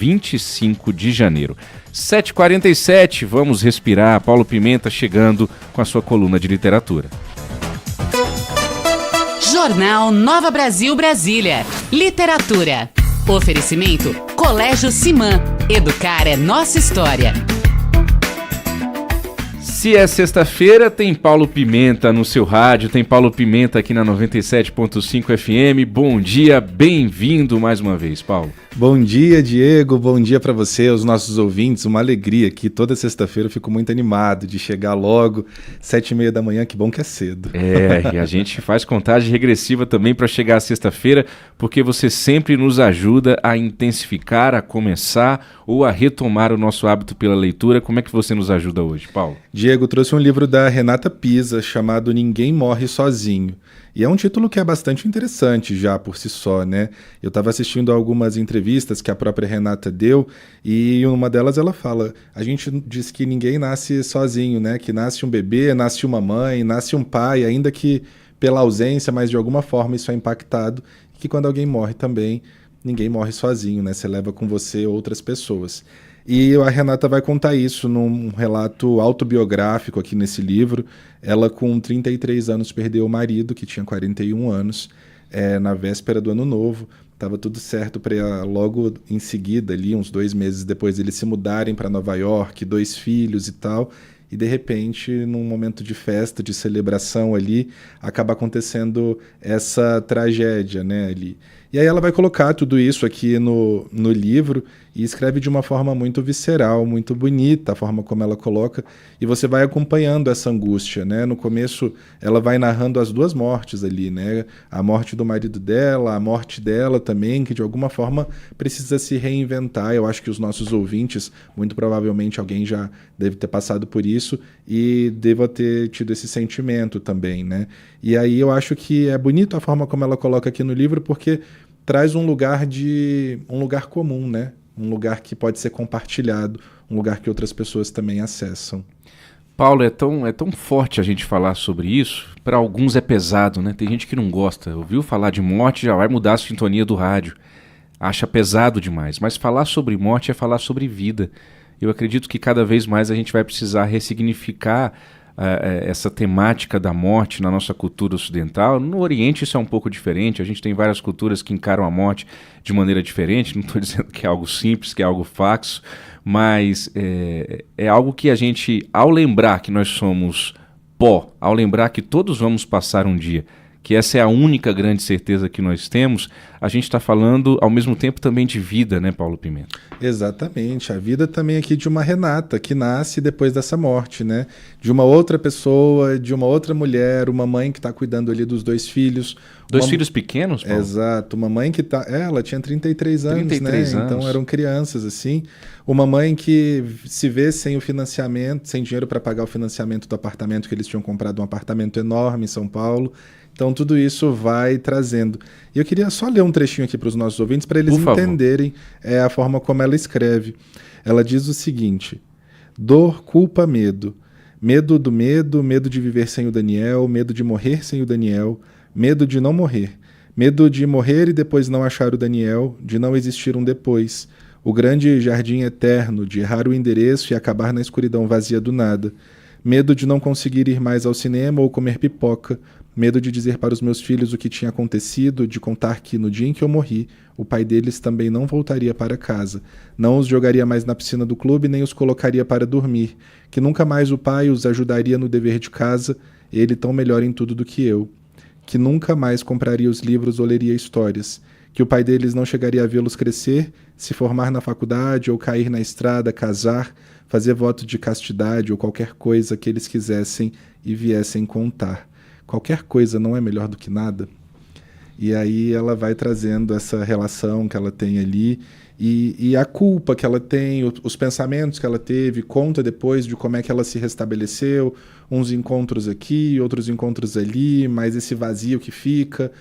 25 de janeiro. 7h47, vamos respirar. Paulo Pimenta chegando com a sua coluna de literatura. Jornal Nova Brasil Brasília. Literatura. Oferecimento Colégio Simã. Educar é nossa história. Se é sexta-feira, tem Paulo Pimenta no seu rádio, tem Paulo Pimenta aqui na 97.5 FM. Bom dia, bem-vindo mais uma vez, Paulo. Bom dia, Diego, bom dia para você, aos nossos ouvintes, uma alegria aqui. Toda sexta-feira eu fico muito animado de chegar logo, 7h30 da manhã, que bom que é cedo. E a gente faz contagem regressiva também para chegar à sexta-feira, porque você sempre nos ajuda a intensificar, a começar ou a retomar o nosso hábito pela leitura. Como é que você nos ajuda hoje, Paulo? Diego, trouxe um livro da Renata Pisa chamado Ninguém Morre Sozinho. E é um título que é bastante interessante já por si só, né? Eu estava assistindo algumas entrevistas que a própria Renata deu e em uma delas ela fala, a gente diz que ninguém nasce sozinho, né? Que nasce um bebê, nasce uma mãe, nasce um pai, ainda que pela ausência, mas de alguma forma isso é impactado. E que quando alguém morre também, ninguém morre sozinho, né? Você leva com você outras pessoas. E a Renata vai contar isso num relato autobiográfico aqui nesse livro. Ela, com 33 anos, perdeu o marido, que tinha 41 anos, na véspera do Ano Novo. Estava tudo certo para logo em seguida, ali, uns 2 meses depois, eles se mudarem para Nova York, 2 filhos e tal. E, de repente, num momento de festa, de celebração ali, acaba acontecendo essa tragédia, né, ali. E aí ela vai colocar tudo isso aqui no livro e escreve de uma forma muito visceral, muito bonita, a forma como ela coloca, e você vai acompanhando essa angústia, né? No começo ela vai narrando as 2 mortes ali, né? A morte do marido dela, a morte dela também, que de alguma forma precisa se reinventar. Eu acho que os nossos ouvintes, muito provavelmente alguém já deve ter passado por isso e deva ter tido esse sentimento também, né? E aí eu acho que é bonito a forma como ela coloca aqui no livro, porque traz um lugar comum, né? Um lugar que pode ser compartilhado, um lugar que outras pessoas também acessam. Paulo, é tão forte a gente falar sobre isso. Para alguns é pesado, né? Tem gente que não gosta. Ouviu falar de morte, já vai mudar a sintonia do rádio. Acha pesado demais. Mas falar sobre morte é falar sobre vida. Eu acredito que cada vez mais a gente vai precisar ressignificar essa temática da morte na nossa cultura ocidental. No Oriente isso é um pouco diferente, a gente tem várias culturas que encaram a morte de maneira diferente, não estou dizendo que é algo simples, que é algo fácil, mas é algo que a gente, ao lembrar que nós somos pó, ao lembrar que todos vamos passar um dia, que essa é a única grande certeza que nós temos, a gente está falando ao mesmo tempo também de vida, né, Paulo Pimenta? Exatamente, a vida também aqui de uma Renata, que nasce depois dessa morte, né? De uma outra pessoa, de uma outra mulher, uma mãe que está cuidando ali dos 2 filhos. 2 filhos pequenos, Paulo? Exato, uma mãe que ela tinha 33 anos, 33 né? anos. Então eram crianças, assim. Uma mãe que se vê sem o financiamento, sem dinheiro para pagar o financiamento do apartamento, que eles tinham comprado um apartamento enorme em São Paulo. Então tudo isso vai trazendo. E eu queria só ler um trechinho aqui para os nossos ouvintes, para eles entenderem a forma como ela escreve. Ela diz o seguinte: dor, culpa, medo. Medo do medo, medo de viver sem o Daniel, medo de morrer sem o Daniel, medo de não morrer. Medo de morrer e depois não achar o Daniel, de não existir um depois. O grande jardim eterno, de errar o endereço e acabar na escuridão vazia do nada. Medo de não conseguir ir mais ao cinema ou comer pipoca. Medo de dizer para os meus filhos o que tinha acontecido, de contar que, no dia em que eu morri, o pai deles também não voltaria para casa. Não os jogaria mais na piscina do clube, nem os colocaria para dormir. Que nunca mais o pai os ajudaria no dever de casa, ele tão melhor em tudo do que eu. Que nunca mais compraria os livros ou leria histórias. Que o pai deles não chegaria a vê-los crescer, se formar na faculdade ou cair na estrada, casar, fazer voto de castidade ou qualquer coisa que eles quisessem e viessem contar. Qualquer coisa não é melhor do que nada. E aí ela vai trazendo essa relação que ela tem ali e a culpa que ela tem, os pensamentos que ela teve, conta depois de como é que ela se restabeleceu, uns encontros aqui, outros encontros ali, mas esse vazio que fica.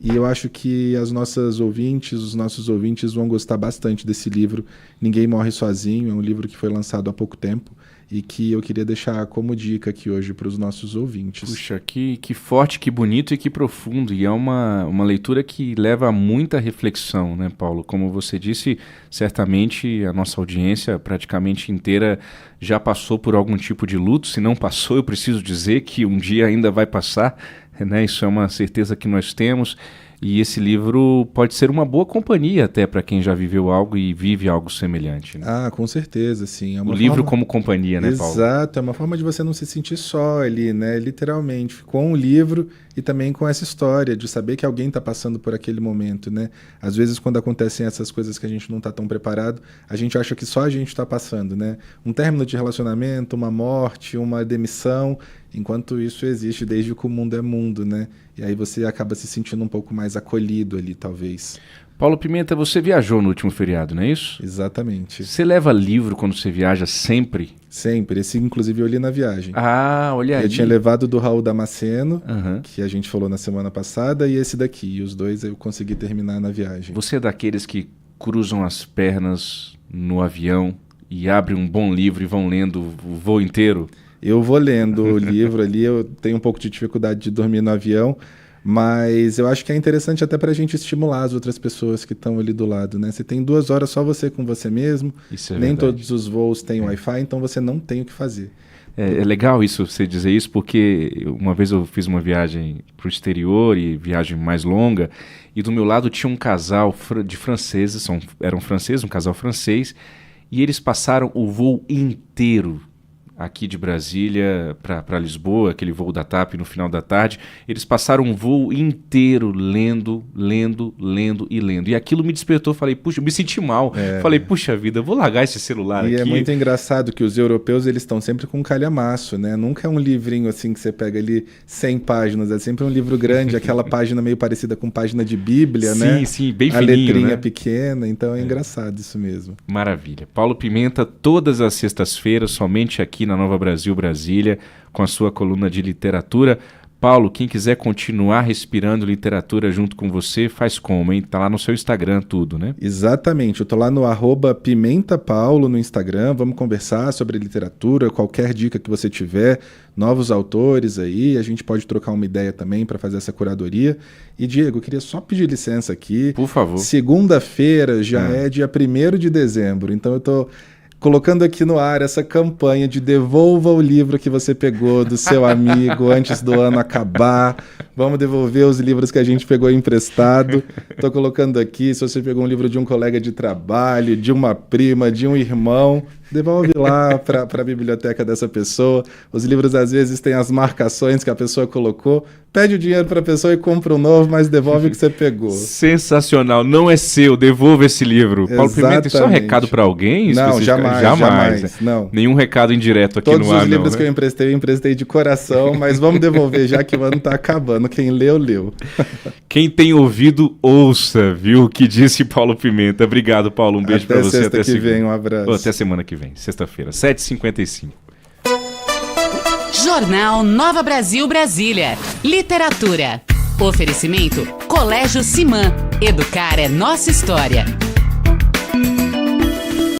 E eu acho que os nossos ouvintes vão gostar bastante desse livro, Ninguém Morre Sozinho. É um livro que foi lançado há pouco tempo e que eu queria deixar como dica aqui hoje para os nossos ouvintes. Puxa, que forte, que bonito e que profundo. E é uma leitura que leva a muita reflexão, né, Paulo? Como você disse, certamente a nossa audiência praticamente inteira já passou por algum tipo de luto. Se não passou, eu preciso dizer que um dia ainda vai passar, né? Isso é uma certeza que nós temos. E esse livro pode ser uma boa companhia até para quem já viveu algo e vive algo semelhante, né? Ah, com certeza, sim. É uma o livro como companhia, né, Paulo? Exato, é uma forma de você não se sentir só ali, né? Literalmente, com o livro e também com essa história, de saber que alguém está passando por aquele momento, né? Às vezes, quando acontecem essas coisas que a gente não está tão preparado, a gente acha que só a gente está passando, né? Um término de relacionamento, uma morte, uma demissão, enquanto isso existe desde que o mundo é mundo, né? E aí você acaba se sentindo um pouco mais acolhido ali, talvez. Paulo Pimenta, você viajou no último feriado, não é isso? Exatamente. Você leva livro quando você viaja sempre? Sempre. Esse, inclusive, eu li na viagem. Ah, olha aí. Eu tinha levado do Raul Damasceno, que a gente falou na semana passada, e esse daqui. E os dois eu consegui terminar na viagem. Você é daqueles que cruzam as pernas no avião e abrem um bom livro e vão lendo o voo inteiro? Eu vou lendo o livro ali, eu tenho um pouco de dificuldade de dormir no avião, mas eu acho que é interessante até para a gente estimular as outras pessoas que estão ali do lado, né? Você tem 2 horas só você com você mesmo, Isso é nem verdade. todos os voos têm Wi-Fi, então você não tem o que fazer. É legal isso, você dizer isso, porque uma vez eu fiz uma viagem para o exterior e viagem mais longa, e do meu lado tinha um casal de franceses, eram franceses, um casal francês, e eles passaram o voo inteiro aqui de Brasília para Lisboa, aquele voo da TAP no final da tarde, eles passaram um voo inteiro lendo. E aquilo me despertou, falei, puxa, eu me senti mal. Falei, puxa vida, eu vou largar esse celular aqui. E é muito engraçado que os europeus, eles estão sempre com um calhamaço, né? Nunca é um livrinho assim que você pega ali 100 páginas, é sempre um livro grande, aquela página meio parecida com página de Bíblia, né? Sim, bem a fininho, letrinha né? pequena, então é engraçado isso mesmo. Maravilha. Paulo Pimenta, todas as sextas-feiras, somente aqui na Nova Brasil Brasília, com a sua coluna de literatura. Paulo, quem quiser continuar respirando literatura junto com você, faz como, hein? Tá lá no seu Instagram tudo, né? Exatamente, eu tô lá no @PimentaPaulo no Instagram, vamos conversar sobre literatura, qualquer dica que você tiver, novos autores aí, a gente pode trocar uma ideia também para fazer essa curadoria. E Diego, eu queria só pedir licença aqui. Por favor. Segunda-feira já é dia 1º de dezembro, então eu tô colocando aqui no ar essa campanha de devolva o livro que você pegou do seu amigo antes do ano acabar. Vamos devolver os livros que a gente pegou emprestado. Estou colocando aqui, se você pegou um livro de um colega de trabalho, de uma prima, de um irmão, devolve lá para a biblioteca dessa pessoa. Os livros às vezes têm as marcações que a pessoa colocou. Pede o dinheiro para a pessoa e compra um novo, mas devolve o que você pegou. Sensacional, não é seu, devolva esse livro. Paulo Pimenta, tem só um recado para alguém? Não, jamais. Né? Não. Nenhum recado indireto aqui Todos no ar. Todos os livros não, que eu emprestei de coração, mas vamos devolver já que o ano está acabando. Quem leu, leu. Quem tem ouvido, ouça, viu o que disse Paulo Pimenta. Obrigado, Paulo. Um beijo para você. Até sexta que vem, um abraço. Até semana que vem, sexta-feira, 7h55. Jornal Nova Brasil Brasília. Literatura. Oferecimento Colégio Simã. Educar é nossa história.